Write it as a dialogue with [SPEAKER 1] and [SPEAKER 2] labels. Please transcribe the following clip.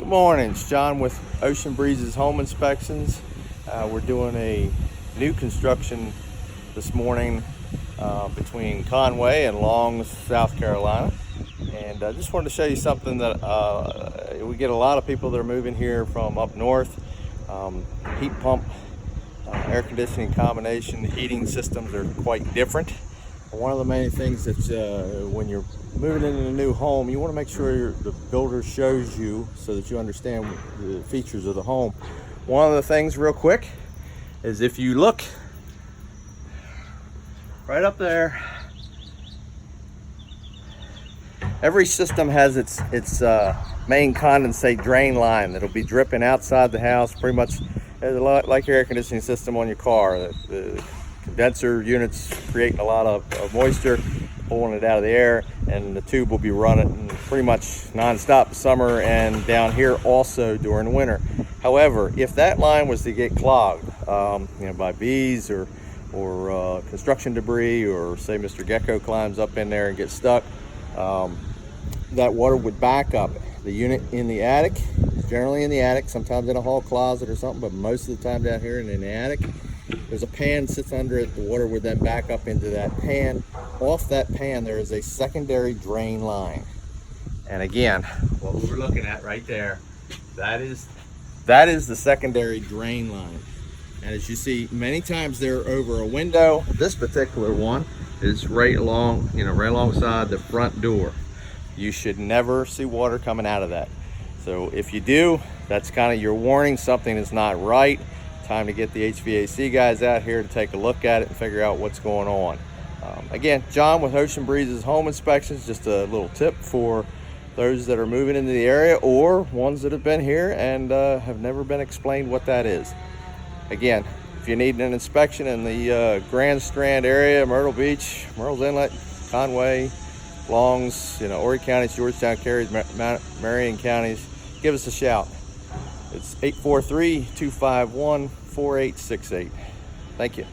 [SPEAKER 1] Good morning, it's John with Ocean Breezes Home Inspections. We're doing a new construction this morning between Conway and Long, South Carolina. And I just wanted to show you something that we get a lot of people that are moving here from up north. Heat pump, air conditioning combination, heating systems are quite different. One of the main things that when you're moving into a new home, you want to make sure the builder shows you so that you understand the features of the home. One of the things real quick is if you look right up there, every system has its main condensate drain line that'll be dripping outside the house, pretty much like your air conditioning system on your car. The condenser units creating a lot of moisture, pulling it out of the air, and the tube will be running pretty much non-stop summer and down here also during winter. However, if that line was to get clogged by bees or construction debris, or say Mr. Gecko climbs up in there and gets stuck, that water would back up. The unit in the attic, generally in the attic, sometimes in a hall closet or something, but most of the time down here in the attic, there's a pan sits under it. The water would then back up into that pan. Off that pan there is a secondary drain line, and again, what we're looking at right there, that is the secondary drain line. And as you see, many times they're over a window. This particular one is right alongside the front door. You should never see water coming out of that. So if you do, that's kind of your warning, something is not right. Time to get the HVAC guys out here to take a look at it and figure out what's going on. Again, John with Ocean Breezes Home Inspections, just a little tip for those that are moving into the area or ones that have been here and have never been explained what that is. Again, if you need an inspection in the Grand Strand area, Myrtle Beach, Murrells Inlet, Conway, Longs, Horry counties, Georgetown counties, Marion counties, give us a shout. It's 843-251-4868. Thank you.